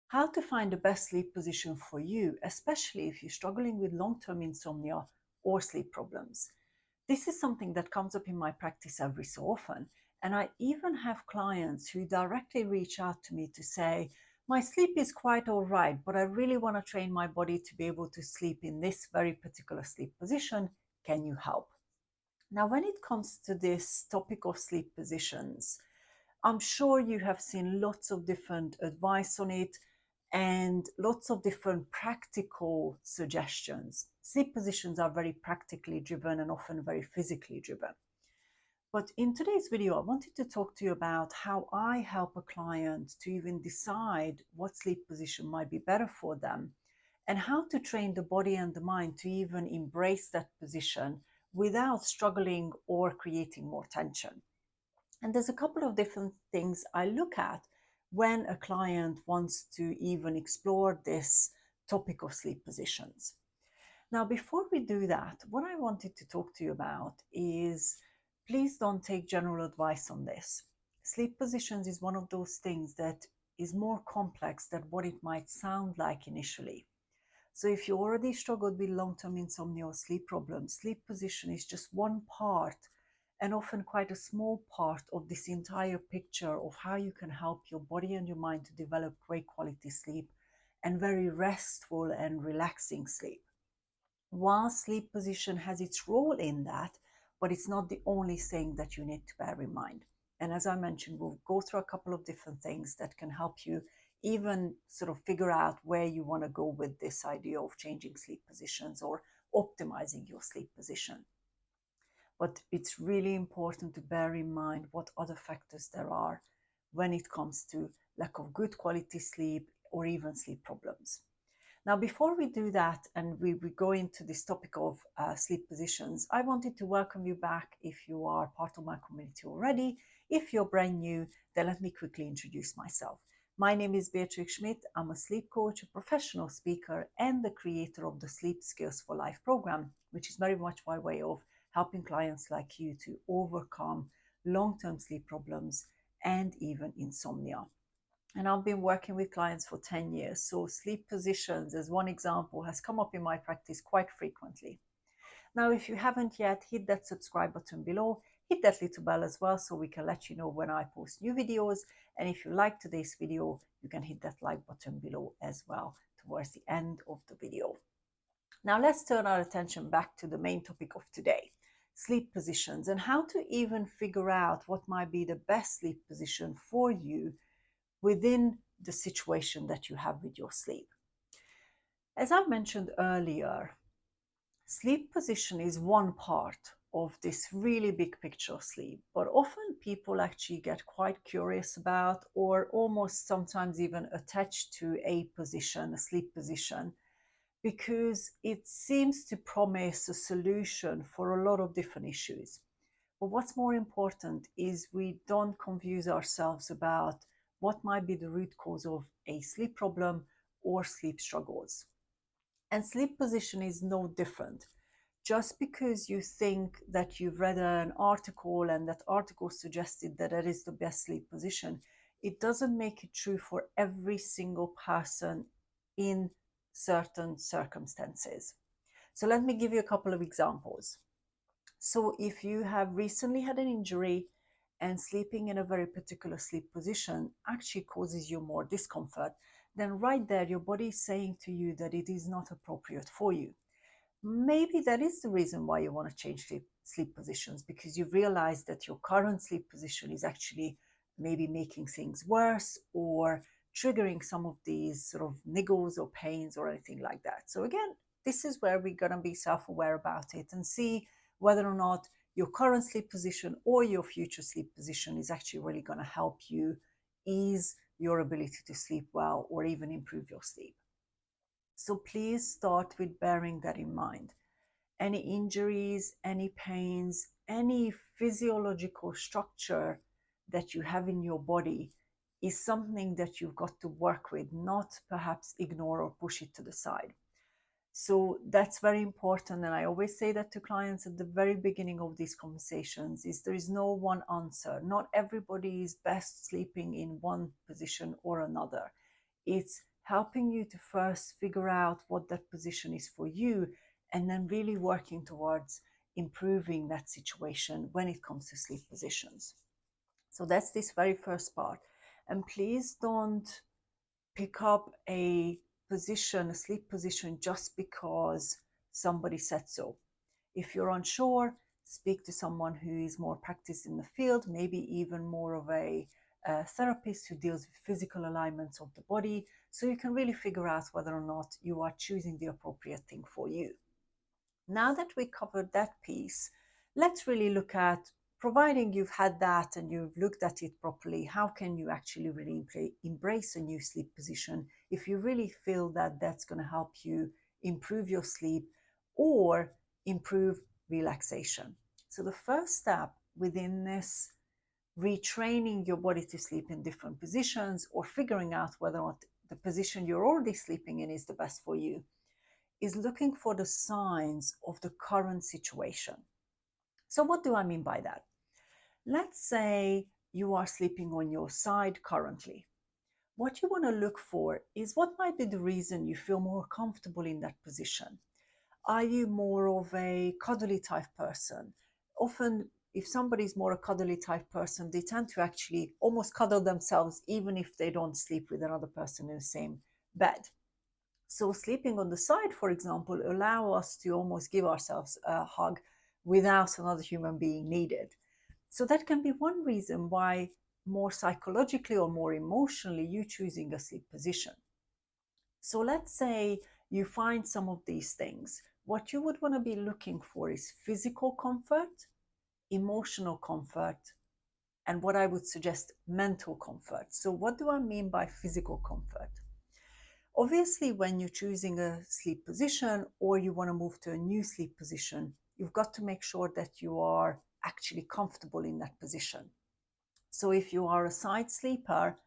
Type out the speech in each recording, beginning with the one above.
How to find the best sleep position for you, especially if you're struggling with long-term insomnia or sleep problems. This is something that comes up in my practice every so often. And I even have clients who directly reach out to me to say, my sleep is quite all right, but I really want to train my body to be able to sleep in this very particular sleep position. Can you help? Now, when it comes to this topic of sleep positions, I'm sure you have seen lots of different advice on it and lots of different practical suggestions. Sleep positions are very practically driven and often very physically driven. But in today's video, I wanted to talk to you about how I help a client to even decide what sleep position might be better for them and how to train the body and the mind to even embrace that position without struggling or creating more tension. And there's a couple of different things I look at when a client wants to even explore this topic of sleep positions. Now, before we do that, what I wanted to talk to you about is please don't take general advice on this. Sleep positions is one of those things that is more complex than what it might sound like initially. So if you already struggled with long-term insomnia or sleep problems, sleep position is just one part and often quite a small part of this entire picture of how you can help your body and your mind to develop great quality sleep and very restful and relaxing sleep. While sleep position has its role in that, but it's not the only thing that you need to bear in mind. And as I mentioned, we'll go through a couple of different things that can help you even sort of figure out where you want to go with this idea of changing sleep positions or optimizing your sleep position. But it's really important to bear in mind what other factors there are when it comes to lack of good quality sleep or even sleep problems. Now, before we do that and we go into this topic of sleep positions, I wanted to welcome you back if you are part of my community already. If you're brand new, then let me quickly introduce myself. My name is Beatrix Schmidt. I'm a sleep coach, a professional speaker, and the creator of the Sleep Skills for Life program, which is very much my way of helping clients like you to overcome long-term sleep problems and even insomnia. And I've been working with clients for 10 years. So sleep positions, as one example, has come up in my practice quite frequently. Now, if you haven't yet, hit that subscribe button below, hit that little bell as well so we can let you know when I post new videos. And if you like today's video, you can hit that like button below as well towards the end of the video. Now, let's turn our attention back to the main topic of today, sleep positions, and how to even figure out what might be the best sleep position for you within the situation that you have with your sleep. As I mentioned earlier, sleep position is one part of this really big picture of sleep, but often people actually get quite curious about or almost sometimes even attached to a position, a sleep position, because it seems to promise a solution for a lot of different issues. But what's more important is we don't confuse ourselves about what might be the root cause of a sleep problem or sleep struggles. And sleep position is no different. Just because you think that you've read an article and that article suggested that that is the best sleep position, it doesn't make it true for every single person in certain circumstances. So let me give you a couple of examples. So if you have recently had an injury and sleeping in a very particular sleep position actually causes you more discomfort, then right there your body is saying to you that it is not appropriate for you. Maybe that is the reason why you want to change sleep positions, because you realize that your current sleep position is actually maybe making things worse or triggering some of these sort of niggles or pains or anything like that. So again, this is where we're going to be self-aware about it and see whether or not your current sleep position or your future sleep position is actually really going to help you ease your ability to sleep well or even improve your sleep. So please start with bearing that in mind. Any injuries, any pains, any physiological structure that you have in your body is something that you've got to work with, not perhaps ignore or push it to the side. So that's very important. And I always say that to clients at the very beginning of these conversations is there is no one answer. Not everybody is best sleeping in one position or another. It's helping you to first figure out what that position is for you, and then really working towards improving that situation when it comes to sleep positions. So that's this very first part. And please don't pick up a position, a sleep position, just because somebody said so. If you're unsure, speak to someone who is more practiced in the field, maybe even more of a therapist who deals with physical alignments of the body, so you can really figure out whether or not you are choosing the appropriate thing for you. Now that we covered that piece, let's really look at, providing you've had that and you've looked at it properly, how can you actually really embrace a new sleep position if you really feel that that's going to help you improve your sleep or improve relaxation. So the first step within this retraining your body to sleep in different positions, or figuring out whether or not the position you're already sleeping in is the best for you, is looking for the signs of the current situation. So what do I mean by that? Let's say you are sleeping on your side currently. What you want to look for is what might be the reason you feel more comfortable in that position. Are you more of a cuddly type person? Often, if somebody's more a cuddly type person, they tend to actually almost cuddle themselves even if they don't sleep with another person in the same bed. So sleeping on the side, for example, allow us to almost give ourselves a hug without another human being needed. So that can be one reason why, more psychologically or more emotionally, you choosing a sleep position. So let's say you find some of these things. What you would want to be looking for is physical comfort, emotional comfort, and what I would suggest, mental comfort. So what do I mean by physical comfort? Obviously, when you're choosing a sleep position or you want to move to a new sleep position, you've got to make sure that you are actually comfortable in that position. So if you are a side sleeper,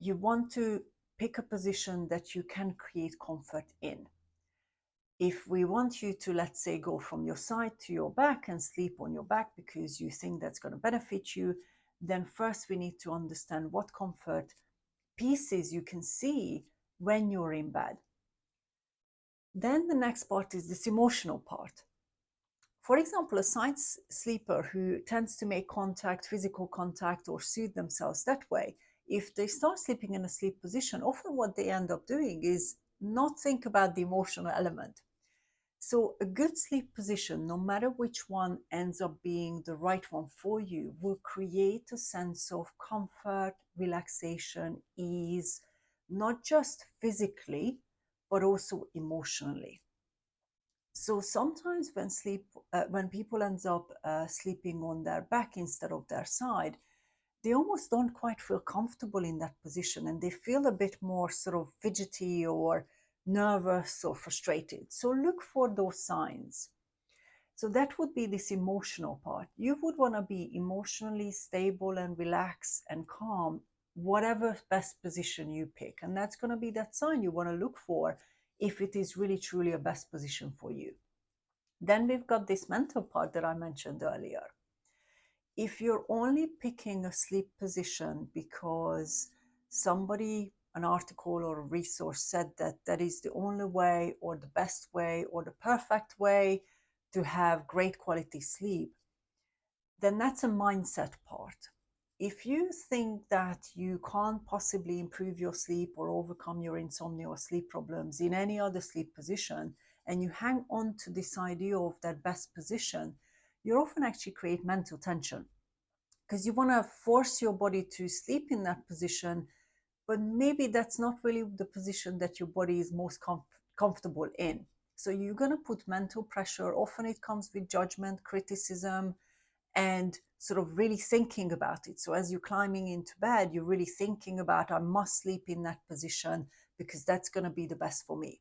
you want to pick a position that you can create comfort in. If we want you to, let's say, go from your side to your back and sleep on your back because you think that's going to benefit you, then first we need to understand what comfort pieces you can see when you're in bed. Then the next part is this emotional part. For example, a side sleeper who tends to make contact, physical contact, or soothe themselves that way, if they start sleeping in a sleep position, often what they end up doing is not think about the emotional element. So a good sleep position, no matter which one ends up being the right one for you, will create a sense of comfort, relaxation, ease, not just physically, but also emotionally. So sometimes when people ends up sleeping on their back instead of their side, they almost don't quite feel comfortable in that position, and they feel a bit more sort of fidgety or nervous or frustrated. So look for those signs. So that would be this emotional part. You would want to be emotionally stable and relaxed and calm, whatever best position you pick. And that's going to be that sign you want to look for if it is really truly a best position for you. Then we've got this mental part that I mentioned earlier. If you're only picking a sleep position because somebody, an article or a resource said that that is the only way or the best way or the perfect way to have great quality sleep, then that's a mindset part. If you think that you can't possibly improve your sleep or overcome your insomnia or sleep problems in any other sleep position, and you hang on to this idea of that best position, you often actually create mental tension because you want to force your body to sleep in that position, but maybe that's not really the position that your body is most comfortable in. So you're going to put mental pressure. Often it comes with judgment, criticism, and sort of really thinking about it. So as you're climbing into bed, you're really thinking about, I must sleep in that position because that's going to be the best for me.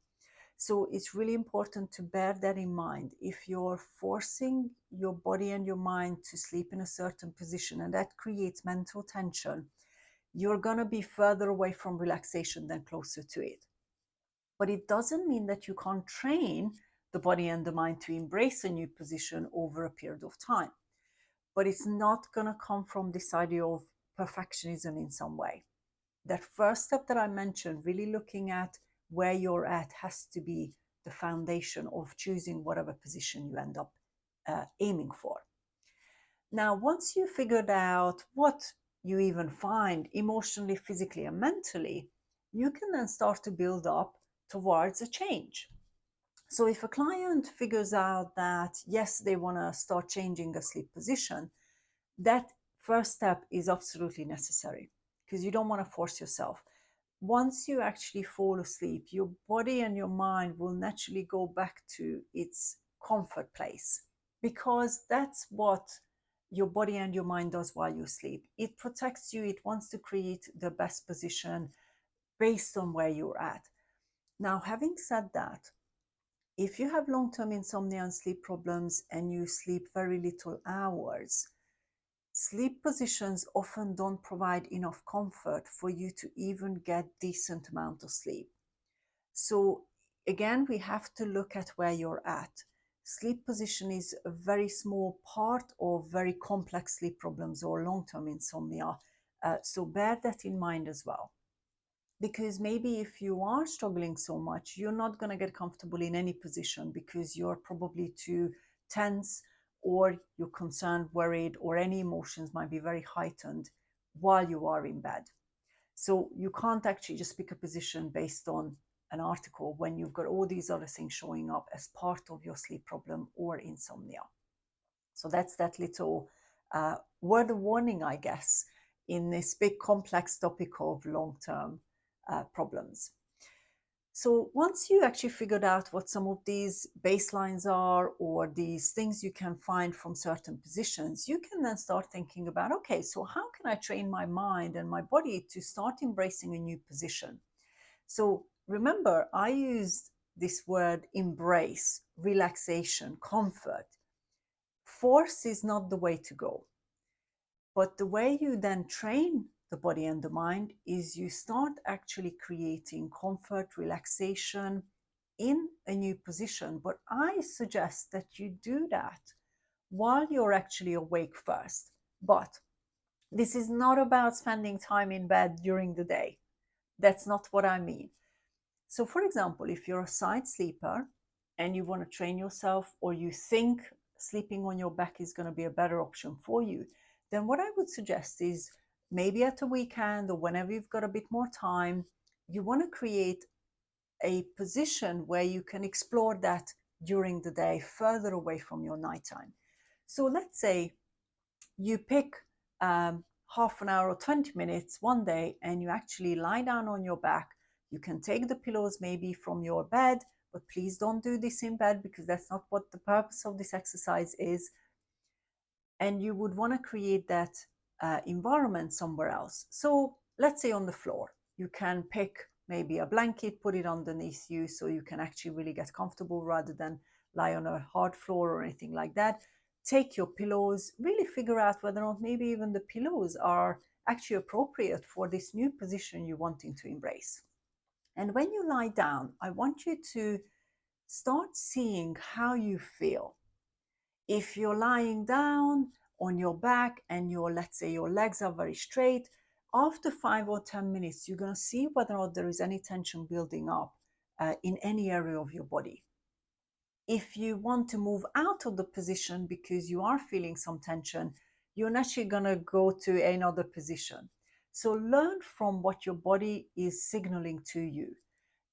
So it's really important to bear that in mind. If you're forcing your body and your mind to sleep in a certain position and that creates mental tension, you're going to be further away from relaxation than closer to it. But it doesn't mean that you can't train the body and the mind to embrace a new position over a period of time. But it's not going to come from this idea of perfectionism in some way. That first step that I mentioned, really looking at where you're at, has to be the foundation of choosing whatever position you end up aiming for. Now, once you figured out what you even find emotionally, physically, and mentally, you can then start to build up towards a change. So if a client figures out that, yes, they want to start changing a sleep position, that first step is absolutely necessary, because you don't want to force yourself. Once you actually fall asleep, your body and your mind will naturally go back to its comfort place, because that's what your body and your mind does while you sleep. It protects you, it wants to create the best position based on where you're at. Now, having said that, if you have long-term insomnia and sleep problems and you sleep very little hours, sleep positions often don't provide enough comfort for you to even get decent amount of sleep. So again, we have to look at where you're at. Sleep position is a very small part of very complex sleep problems or long-term insomnia. So bear that in mind as well. Because maybe if you are struggling so much, you're not going to get comfortable in any position because you're probably too tense, or you're concerned, worried, or any emotions might be very heightened while you are in bed. So you can't actually just pick a position based on an article when you've got all these other things showing up as part of your sleep problem or insomnia. So that's that little word of warning, I guess, in this big complex topic of long-term problems. So once you actually figured out what some of these baselines are, or these things you can find from certain positions, you can then start thinking about, okay, so how can I train my mind and my body to start embracing a new position? So remember, I used this word embrace, relaxation, comfort. Force is not the way to go. But the way you then train the body and the mind is you start actually creating comfort, relaxation in a new position. But I suggest that you do that while you're actually awake first. But this is not about spending time in bed during the day. That's not what I mean. So, for example, if you're a side sleeper and you want to train yourself, or you think sleeping on your back is going to be a better option for you, then what I would suggest is maybe at a weekend or whenever you've got a bit more time, you want to create a position where you can explore that during the day, further away from your nighttime. So let's say you pick half an hour or 20 minutes one day and you actually lie down on your back. You can take the pillows maybe from your bed, but please don't do this in bed because that's not what the purpose of this exercise is. And you would want to create that environment somewhere else. So let's say on the floor, you can pick maybe a blanket, put it underneath you so you can actually really get comfortable rather than lie on a hard floor or anything like that. Take your pillows, really figure out whether or not maybe even the pillows are actually appropriate for this new position you're wanting to embrace. And when you lie down, I want you to start seeing how you feel. If you're lying down on your back and let's say your legs are very straight, after 5 or 10 minutes, you're going to see whether or not there is any tension building up in any area of your body. If you want to move out of the position because you are feeling some tension, you're naturally going to go to another position. So learn from what your body is signaling to you.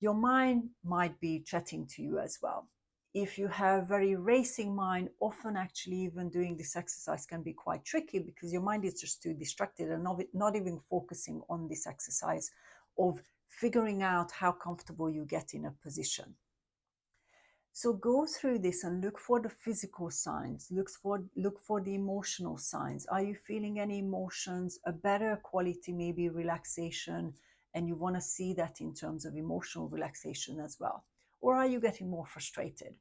Your mind might be chatting to you as well. If you have very racing mind, often actually even doing this exercise can be quite tricky because your mind is just too distracted and not even focusing on this exercise of figuring out how comfortable you get in a position. So go through this and look for the physical signs, look for the emotional signs. Are you feeling any emotions, a better quality, maybe relaxation, and you want to see that in terms of emotional relaxation as well? Or are you getting more frustrated?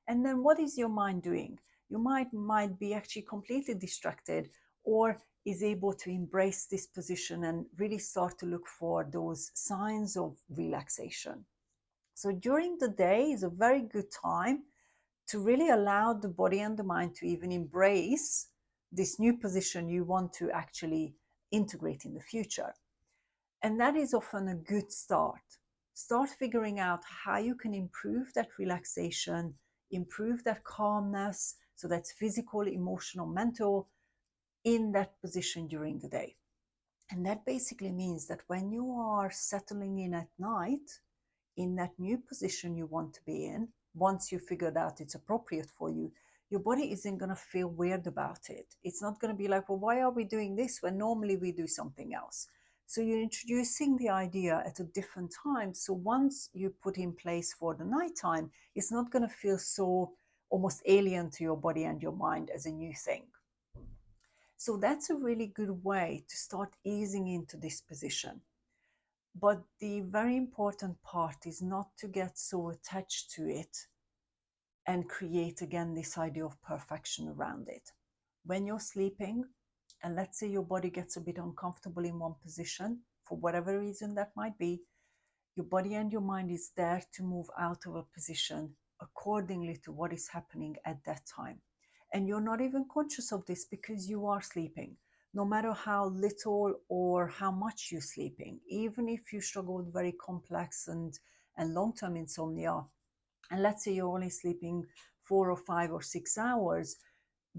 And then what is your mind doing? Your mind might be actually completely distracted, or is able to embrace this position and really start to look for those signs of relaxation. So during the day is a very good time to really allow the body and the mind to even embrace this new position you want to actually integrate in the future. And that is often a good start. Start figuring out how you can improve that relaxation, improve that calmness. So that's physical, emotional, mental in that position during the day. And that basically means that when you are settling in at night, in that new position you want to be in, once you figured out it's appropriate for you, your body isn't going to feel weird about it. It's not going to be like, well, why are we doing this when normally we do something else? So you're introducing the idea at a different time. So once you put in place for the nighttime, it's not going to feel so almost alien to your body and your mind as a new thing. So that's a really good way to start easing into this position. But the very important part is not to get so attached to it and create again this idea of perfection around it. When you're sleeping, and let's say your body gets a bit uncomfortable in one position, for whatever reason that might be, your body and your mind is there to move out of a position accordingly to what is happening at that time. And you're not even conscious of this because you are sleeping. No matter how little or how much you're sleeping, even if you struggle with very complex and long-term insomnia, and let's say you're only sleeping 4 or 5 or 6 hours,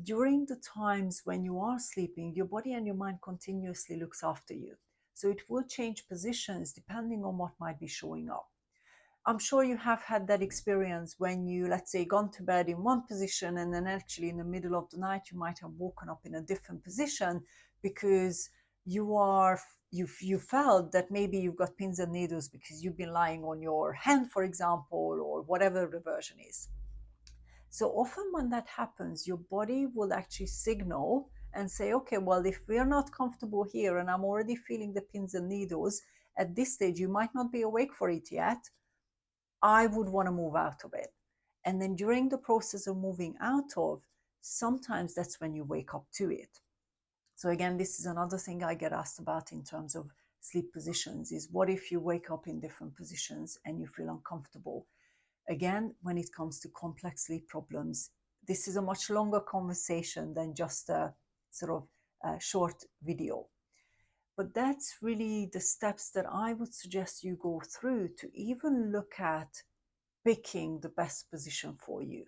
during the times when you are sleeping, your body and your mind continuously looks after you. So it will change positions depending on what might be showing up. I'm sure you have had that experience when you, let's say, gone to bed in one position and then actually in the middle of the night you might have woken up in a different position because you felt that maybe you've got pins and needles because you've been lying on your hand, for example, or whatever the version is. So often when that happens, your body will actually signal and say, okay, well, if we're not comfortable here and I'm already feeling the pins and needles, at this stage, you might not be awake for it yet, I would want to move out of it. And then during the process of moving out of, sometimes that's when you wake up to it. So again, this is another thing I get asked about in terms of sleep positions is what if you wake up in different positions and you feel uncomfortable? Again, when it comes to complex sleep problems, this is a much longer conversation than just a sort of short video. But that's really the steps that I would suggest you go through to even look at picking the best position for you.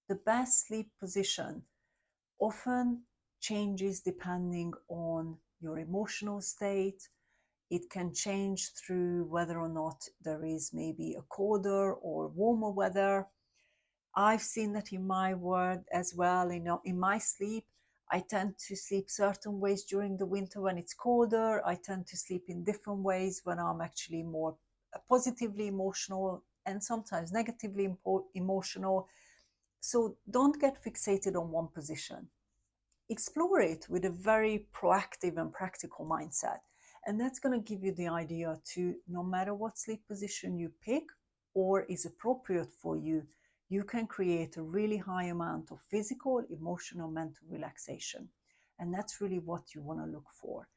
The best sleep position often changes depending on your emotional state. It can change through whether or not there is maybe a colder or warmer weather. I've seen that in my work as well. In my sleep, I tend to sleep certain ways during the winter when it's colder. I tend to sleep in different ways when I'm actually more positively emotional and sometimes negatively emotional. So don't get fixated on one position. Explore it with a very proactive and practical mindset. And that's going to give you the idea to, no matter what sleep position you pick or is appropriate for you, you can create a really high amount of physical, emotional, mental relaxation. And that's really what you want to look for,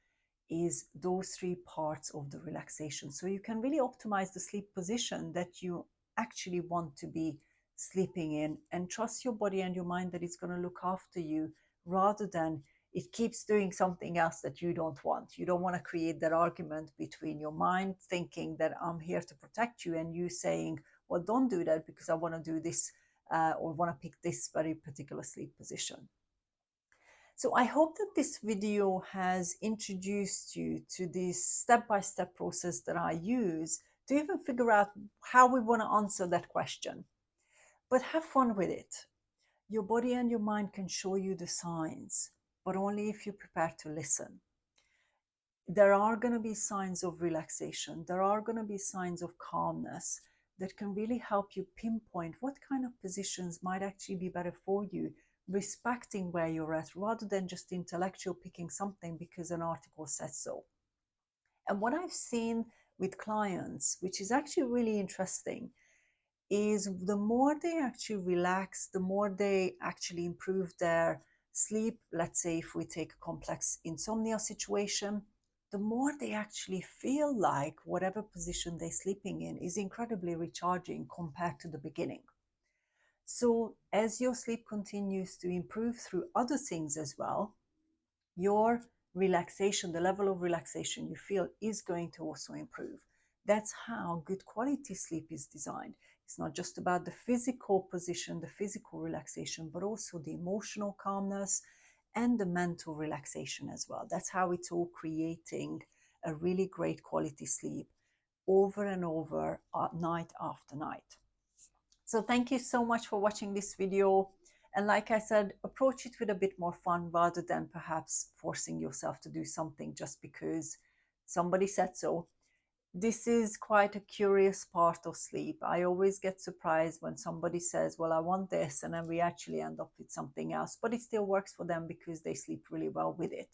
is those three parts of the relaxation. So you can really optimize the sleep position that you actually want to be sleeping in, and trust your body and your mind that it's going to look after you rather than it keeps doing something else that you don't want. You don't want to create that argument between your mind thinking that I'm here to protect you and you saying, well, don't do that because I want to do this or want to pick this very particular sleep position. So I hope that this video has introduced you to this step-by-step process that I use to even figure out how we want to answer that question. But have fun with it. Your body and your mind can show you the signs, but only if you prepare to listen. There are going to be signs of relaxation. There are going to be signs of calmness that can really help you pinpoint what kind of positions might actually be better for you, respecting where you're at rather than just intellectual picking something because an article says so. And what I've seen with clients, which is actually really interesting, is the more they actually relax, the more they actually improve their sleep. Let's say if we take a complex insomnia situation, the more they actually feel like whatever position they're sleeping in is incredibly recharging compared to the beginning. So as your sleep continues to improve through other things as well, your relaxation, the level of relaxation you feel is going to also improve. That's how good quality sleep is designed. It's not just about the physical position, the physical relaxation, but also the emotional calmness and the mental relaxation as well. That's how it's all creating a really great quality sleep over and over, night after night. So thank you so much for watching this video. And like I said, approach it with a bit more fun rather than perhaps forcing yourself to do something just because somebody said so. This is quite a curious part of sleep. I always get surprised when somebody says, well, I want this, and then we actually end up with something else, but it still works for them because they sleep really well with it.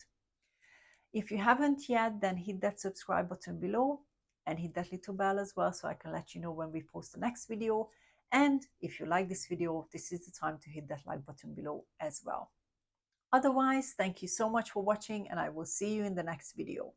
If you haven't yet, then hit that subscribe button below and hit that little bell as well so I can let you know when we post the next video. And if you like this video, this is the time to hit that like button below as well. Otherwise, thank you so much for watching, and I will see you in the next video.